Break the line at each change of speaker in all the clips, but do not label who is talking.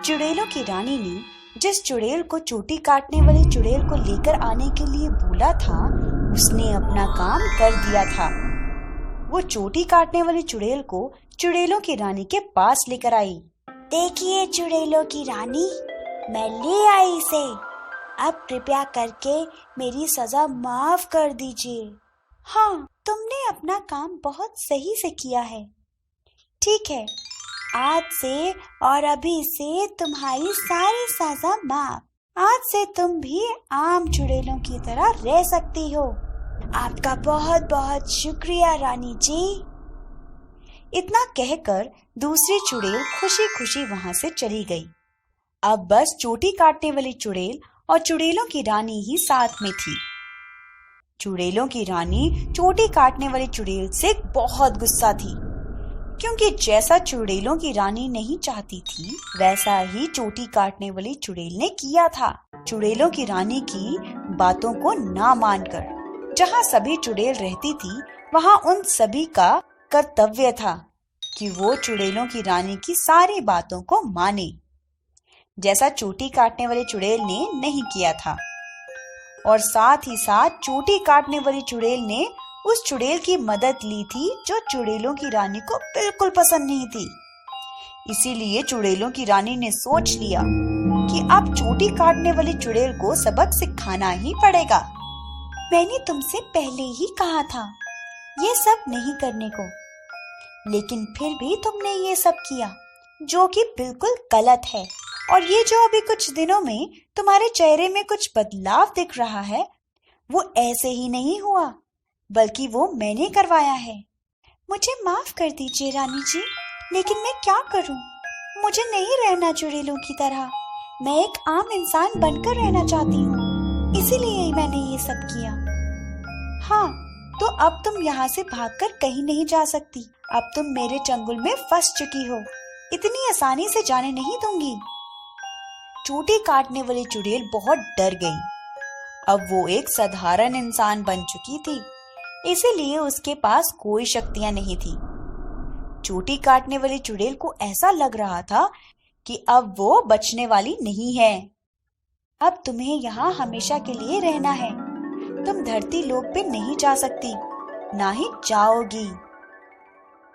चुड़ैलों की रानी ने जिस चुड़ैल को चोटी काटने वाली चुड़ैल को लेकर आने के लिए बोला था, उसने अपना काम कर दिया था। वो चोटी काटने वाली चुड़ैल को चुड़ैलों की रानी के पास लेकर आई। देखिए चुड़ैलों की रानी, मैं ले आई इसे। अब कृपया करके मेरी सजा माफ कर दीजिए। हाँ, तुमने अपना काम बहुत सही से किया है। ठीक है, आज से और अभी से तुम्हारी सारी सजा माफ। आज से तुम भी आम चुड़ैलों की तरह रह सकती हो। आपका बहुत बहुत शुक्रिया रानी जी। इतना कहकर दूसरी चुड़ैल खुशी खुशी वहां से चली गई। अब बस चोटी काटने वाली चुड़ैल और चुड़ैलों की रानी ही साथ में थी। चुड़ैलों की रानी चोटी काटने वाली चुड़ैल से बहुत गुस्सा थी, क्योंकि जैसा चुड़ैलों की रानी नहीं चाहती थी वैसा ही चोटी काटने वाली चुड़ैल ने किया था। चुड़ैलों की रानी की बातों को ना मानकर जहाँ सभी चुड़ैल रहती थी वहाँ उन सभी का कर्तव्य था कि वो चुड़ैलों की रानी की सारी बातों को माने, जैसा चोटी काटने वाली चुड़ैल ने नहीं किया था। और साथ ही साथ चोटी काटने वाली चुड़ैल ने उस चुड़ैल की मदद ली थी जो चुड़ैलों की रानी को बिल्कुल पसंद नहीं थी। इसीलिए चुड़ैलों की रानी ने सोच लिया कि अब चोटी काटने वाली चुड़ैल को सबक सिखाना ही पड़ेगा। मैंने तुमसे पहले ही कहा था ये सब नहीं करने को, लेकिन फिर भी तुमने ये सब किया, जो कि बिल्कुल गलत है। और ये जो अभी कुछ दिनों में तुम्हारे चेहरे में कुछ बदलाव दिख रहा है, वो ऐसे ही नहीं हुआ, बल्कि वो मैंने करवाया है। मुझे माफ कर दीजिए रानी जी, लेकिन मैं क्या करूं? मुझे नहीं रहना चुड़ैलों की तरह। मैं एक आम इंसान बनकर रहना चाहती हूँ, इसीलिए मैंने ये सब किया। हाँ, तो अब तुम यहाँ से भागकर कहीं नहीं जा सकती। अब तुम मेरे चंगुल में फंस चुकी हो। इतनी आसानी से जाने नहीं दूंगी। चोटी काटने वाली चुड़ैल बहुत डर गई। अब वो एक साधारण इंसान बन चुकी थी, इसीलिए उसके पास कोई शक्तियां नहीं थी। चोटी काटने वाली चुड़ैल को ऐसा लग रहा था कि अब वो बचने वाली नहीं है। अब तुम्हें यहाँ हमेशा के लिए रहना है। तुम धरती लोक पे नहीं जा सकती, ना ही जाओगी।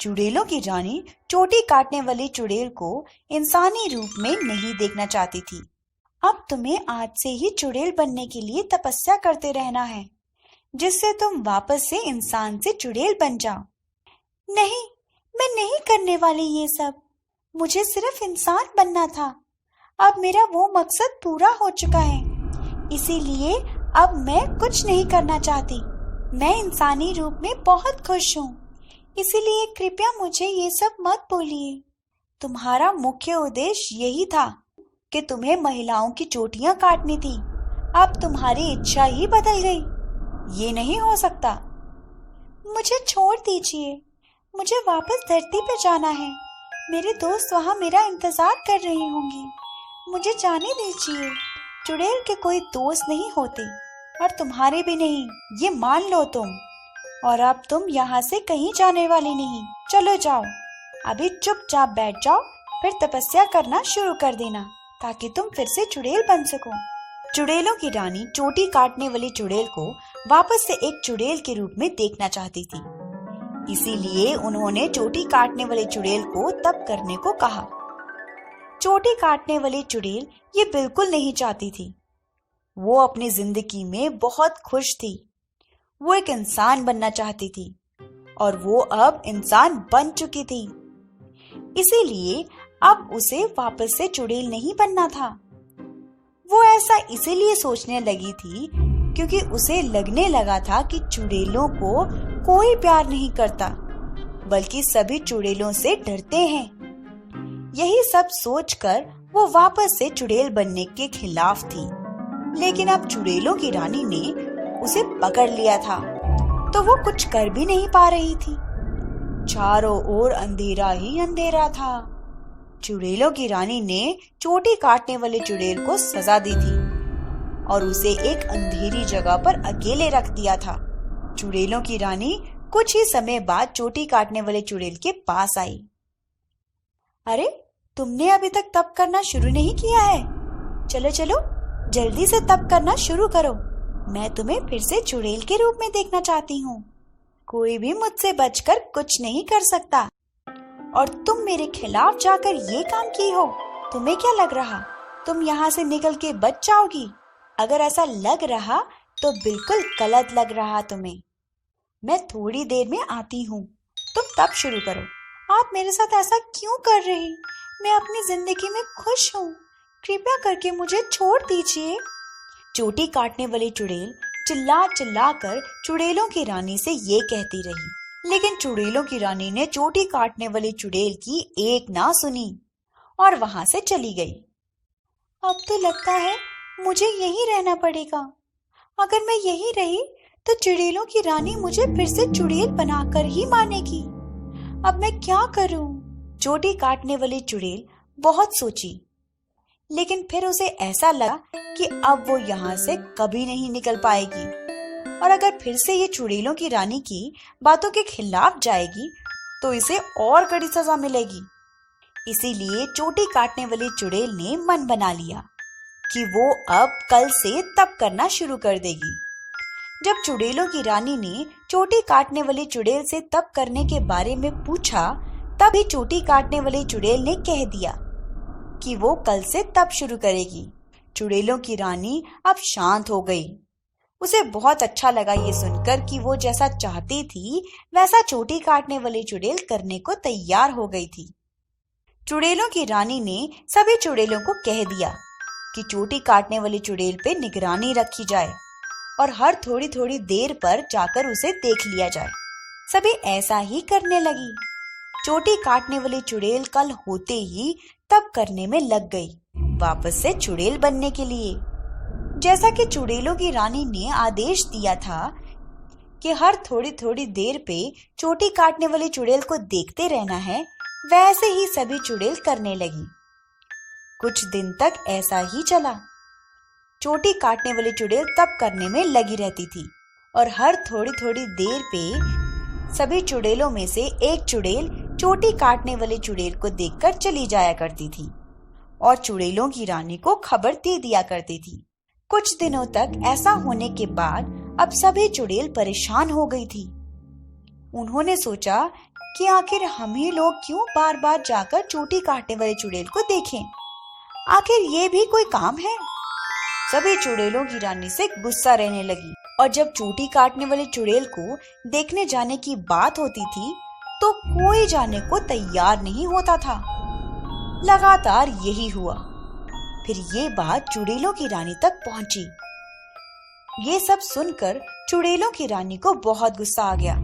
चुड़ैलों की रानी चोटी काटने वाली चुड़ैल को इंसानी रूप में नहीं देखना चाहती थी। अब तुम्हें आज से ही चुड़ैल बनने के लिए तपस्या करते रहना है, जिससे तुम वापस से इंसान से चुड़ैल बन जाओ। नहीं, मैं नहीं करने वाली ये सब। मुझे सिर्फ इंसान बनना था। अब मेरा वो मकसद पूरा हो चुका है, इसीलिए अब मैं कुछ नहीं करना चाहती। मैं इंसानी रूप में बहुत खुश हूँ, इसीलिए कृपया मुझे ये सब मत बोलिए। तुम्हारा मुख्य उद्देश्य यही था कि तुम्हें महिलाओं की चोटियां काटनी थी। अब तुम्हारी इच्छा ही बदल गई। ये नहीं हो सकता। मुझे छोड़ दीजिए, मुझे वापस धरती पे जाना है। मेरे दोस्त वहाँ मेरा इंतजार कर रही होंगी। मुझे जाने दीजिए। चुड़ैल के कोई दोस्त नहीं होते, और तुम्हारे भी नहीं, ये मान लो तुम। और अब तुम यहाँ से कहीं जाने वाली नहीं। चलो जाओ, अभी चुपचाप बैठ जाओ, फिर तपस्या करना शुरू कर देना, ताकि तुम फिर से चुड़ैल बन सको। चुड़ैलों की रानी चोटी काटने वाली चुड़ैल को वापस से एक चुड़ैल के रूप में देखना चाहती थी, इसीलिए उन्होंने चोटी काटने वाली चुड़ैल को तप करने को कहा। चोटी काटने वाली चुड़ैल ये बिल्कुल नहीं चाहती थी। वो अपनी जिंदगी में बहुत खुश थी। वो एक इंसान बनना चाहती थी, और वो अब इंसान बन चुकी थी। इसीलिए अब उसे वापस से चुड़ैल नहीं बनना था। वो ऐसा इसीलिए सोचने लगी थी क्योंकि उसे लगने लगा था कि चुड़ैलों को कोई प्यार नहीं करता, बल्कि सभी चुड़ैलों से डरते हैं। यही सब सोचकर वो वापस से चुड़ैल बनने के खिलाफ थी। लेकिन अब चुड़ैलों की रानी ने उसे पकड़ लिया था, तो वो कुछ कर भी नहीं पा रही थी। चारों ओर अंधेरा ही अंधेरा था। चुड़ैलों की रानी ने चोटी काटने वाले चुड़ैल को सजा दी थी और उसे एक अंधेरी जगह पर अकेले रख दिया था। चुड़ैलों की रानी कुछ ही समय बाद चोटी काटने वाले चुड़ैल के पास आई। अरे, तुमने अभी तक तप करना शुरू नहीं किया है। चलो चलो जल्दी से तप करना शुरू करो। मैं तुम्हें फिर से चुड़ैल के रूप में देखना चाहती हूँ। कोई भी मुझसे बचकर कुछ नहीं कर सकता। और तुम मेरे खिलाफ जाकर ये काम की हो। तुम्हें क्या लग रहा तुम यहाँ से निकल के बच जाओगी? अगर ऐसा लग रहा तो बिल्कुल गलत लग रहा तुम्हें। मैं थोड़ी देर में आती हूँ, तुम तब शुरू करो। आप मेरे साथ ऐसा क्यों कर रही? मैं अपनी जिंदगी में खुश हूँ। कृपया करके मुझे छोड़ दीजिए। चोटी काटने वाली चुड़ैल चिल्ला चिल्ला कर चुड़ैलों की रानी से ये कहती रही, लेकिन चुड़ैलों की रानी ने चोटी काटने वाली चुड़ैल की एक ना सुनी और वहां से चली गई। अब तो लगता है मुझे यहीं रहना पड़ेगा। अगर मैं यहीं रही तो चुड़ैलों की रानी मुझे फिर से चुड़ैल बनाकर ही मानेगी। अब मैं क्या करूं? चोटी काटने वाली चुड़ैल बहुत सोची, लेकिन फिर उसे ऐसा लगा कि अब वो यहाँ से कभी नहीं निकल पाएगी, और अगर फिर से ये चुड़ैलों की रानी की बातों के खिलाफ जाएगी तो इसे और कड़ी सजा मिलेगी। इसीलिए चोटी काटने वाली चुड़ैल ने मन बना लिया कि वो अब कल से तप करना शुरू कर देगी। जब चुड़ैलों की रानी ने चोटी काटने वाली चुड़ैल से तप करने के बारे में पूछा, तभी चोटी काटने वाली चुड़ैल ने कह दिया कि वो कल से तप शुरू करेगी। चुड़ैलों की रानी अब शांत हो गई। उसे बहुत अच्छा लगा ये सुनकर कि वो जैसा चाहती थी वैसा चोटी काटने वाली चुड़ैल करने को तैयार हो गई थी। चुड़ैलों की रानी ने सभी चुड़ैलों को कह दिया कि चोटी काटने वाली चुड़ैल पे निगरानी रखी जाए और हर थोड़ी थोड़ी देर पर जाकर उसे देख लिया जाए। सभी ऐसा ही करने लगी। चोटी काटने वाली चुड़ैल कल होते ही तप करने में लग गई, वापस से चुड़ैल बनने के लिए। जैसा कि चुड़ैलों की रानी ने आदेश दिया था कि हर थोड़ी थोड़ी देर पे चोटी काटने वाली चुड़ैल को देखते रहना है, वैसे ही सभी चुड़ैल करने लगी। कुछ दिन तक ऐसा ही चला। चोटी काटने वाली चुड़ैल तप करने में लगी रहती थी और हर थोड़ी थोड़ी देर पे सभी चुड़ैलों में से एक चुड़ैल चोटी काटने वाली चुड़ैल को देखकर चली जाया करती थी और चुड़ैलों की रानी को खबर दे दिया करती थी। कुछ दिनों तक ऐसा होने के बाद अब सभी चुड़ैल परेशान हो गई थी। उन्होंने सोचा कि आखिर हम ही लोग क्यों बार बार जाकर चोटी काटने वाली चुड़ैल को देखें? आखिर ये भी कोई काम है? सभी चुड़ैलों की रानी से गुस्सा रहने लगी और जब चोटी काटने वाली चुड़ैल को देखने जाने की बात होती थी तो कोई जाने को तैयार नहीं होता था। लगातार यही हुआ। फिर ये बात चुड़ैलों की रानी तक पहुंची। ये सब सुनकर चुड़ैलों की रानी को बहुत गुस्सा आ गया।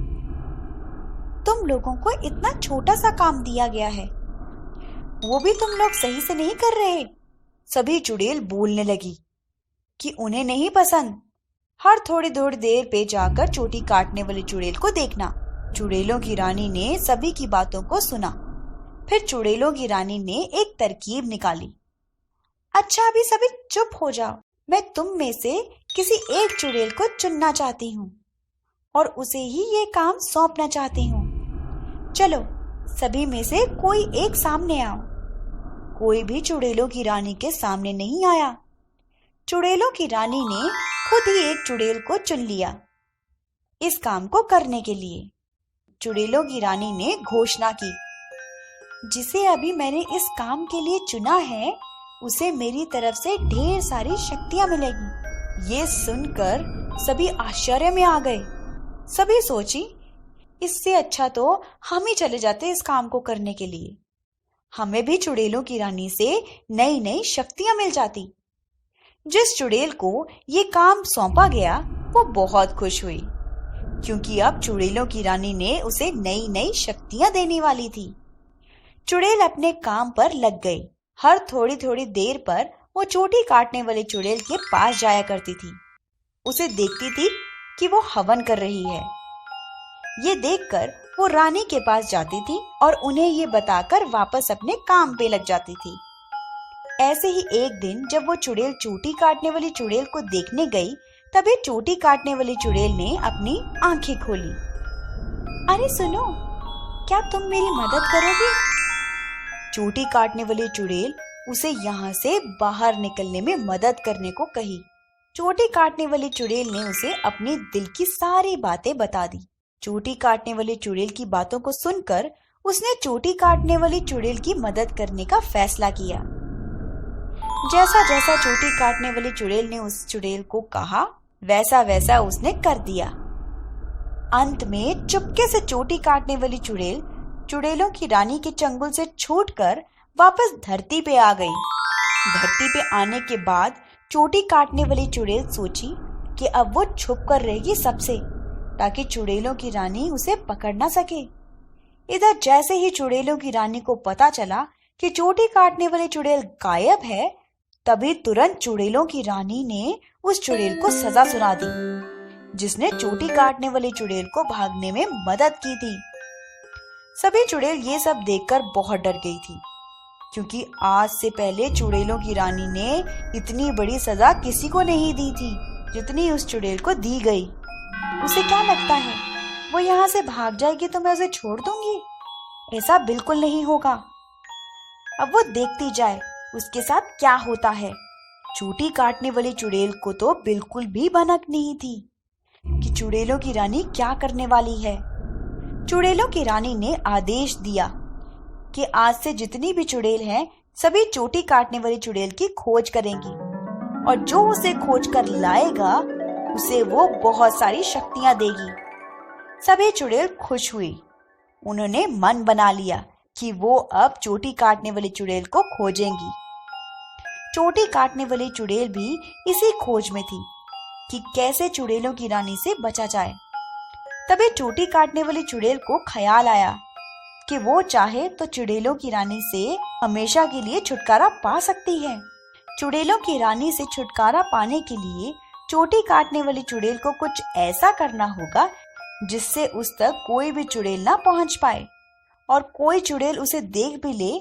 तुम लोगों को इतना छोटा सा काम दिया गया है, वो भी तुम लोग सही से नहीं कर रहे। सभी चुड़ैल बोलने लगी कि उन्हें नहीं पसंद हर थोड़ी थोड़ी देर पे जाकर चोटी काटने वाली चुड़ैल को देखना। चुड़ैलों की रानी ने सभी की बातों को सुना। फिर चुड़ैलों की रानी ने एक तरकीब निकाली। अच्छा, अभी सभी चुप हो जाओ। मैं तुम में से किसी एक चुड़ैल को चुनना चाहती हूँ और उसे ही ये काम सौंपना चाहती हूँ। चलो, सभी में से कोई एक सामने आओ। कोई भी चुड़ैलों की रानी के सामने नहीं आया। चुड़ैलों की रानी ने खुद ही एक चुड़ैल को चुन लिया इस काम को करने के लिए। चुड़ैलों की रानी ने घोषणा की, जिसे अभी मैंने इस काम के लिए चुना है उसे मेरी तरफ से ढेर सारी शक्तियां मिलेगी। ये सुनकर सभी आश्चर्य में आ गए। सभी सोची, इससे अच्छा तो हम ही चले जाते इस काम को करने के लिए। हमें भी चुड़ैलों की रानी से नई नई शक्तियां मिल जाती। जिस चुड़ैल को ये काम सौंपा गया वो बहुत खुश हुई, क्योंकि अब चुड़ैलों की रानी ने उसे नई नई शक्तियां देने वाली थी। चुड़ैल अपने काम पर लग गई। हर थोड़ी थोड़ी देर पर वो चोटी काटने वाली चुड़ैल के पास जाया करती थी। उसे देखती थी कि वो हवन कर रही है। ये देखकर वो रानी के पास जाती थी और उन्हें ये बताकर वापस अपने काम पे लग जाती थी। ऐसे ही एक दिन जब वो चुड़ैल चोटी काटने वाली चुड़ैल को देखने गई, तभी चोटी काटने वाली चुड़ैल ने अपनी आंखें खोली। अरे सुनो, क्या तुम मेरी मदद करोगी? चोटी काटने वाली चुड़ैल उसे यहाँ से बाहर निकलने में मदद करने को कही। चोटी काटने वाली चुड़ैल ने उसे अपने दिल की सारी बातें बता दी। चोटी काटने वाली चुड़ैल की बातों को सुनकर उसने चोटी काटने वाली चुड़ैल की मदद करने का फैसला किया। जैसा जैसा चोटी काटने वाली चुड़ैल ने उस चुड़ैल को कहा, वैसा वैसा उसने कर दिया। अंत में चुपके से चोटी काटने वाली चुड़ैल चुड़ैलों की रानी के चंगुल से छूटकर वापस धरती पे आ गई। धरती पे आने के बाद चोटी काटने वाली चुड़ैल सोची कि अब वो छुप कर रहेगी सबसे, ताकि चुड़ैलों की रानी उसे पकड़ ना सके। इधर जैसे ही चुड़ैलों की रानी को पता चला कि चोटी काटने वाली चुड़ैल गायब है, तभी तुरंत चुड़ैलों की रानी ने उस चुड़ैल को सजा सुना दी, जिसने चोटी काटने वाली चुड़ैल को भागने में मदद की थी। सभी चुड़ैल ये सब देखकर बहुत डर गई थी, क्योंकि आज से पहले चुड़ैलों की रानी ने इतनी बड़ी सजा किसी को नहीं दी थी जितनी उस चुड़ैल को दी गई। उसे क्या लगता है वो यहाँ से भाग जाएगी तो मैं उसे छोड़ दूंगी? ऐसा बिल्कुल नहीं होगा। अब वो देखती जाए उसके साथ क्या होता है। चोटी काटने वाली चुड़ैल को तो बिल्कुल भी भनक नहीं थी कि चुड़ैलों की रानी क्या करने वाली है। चुड़ैलों की रानी ने आदेश दिया कि आज से जितनी भी चुड़ैल हैं, सभी चोटी काटने वाली चुड़ैल की खोज करेंगी, और जो उसे खोज कर लाएगा उसे वो बहुत सारी शक्तियां देगी। सभी चुड़ैल खुश हुई। उन्होंने मन बना लिया कि वो अब चोटी काटने वाली चुड़ैल को खोजेंगी। चोटी काटने वाली चुड़ैल भी इसी खोज में थी कि कैसे चुड़ैलों की रानी से बचा जाए। तभी चोटी काटने वाली चुड़ैल को ख्याल आया कि वो चाहे तो चुड़ैलों की रानी से हमेशा के लिए छुटकारा पा सकती है। चुड़ैलों की रानी से छुटकारा पाने के लिए चोटी काटने वाली चुड़ैल को कुछ ऐसा करना होगा जिससे उस तक कोई भी चुड़ैल ना पहुंच पाए, और कोई चुड़ैल उसे देख भी ले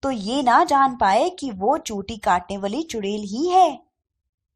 तो ये ना जान पाए कि वो चोटी काटने वाली चुड़ैल ही है।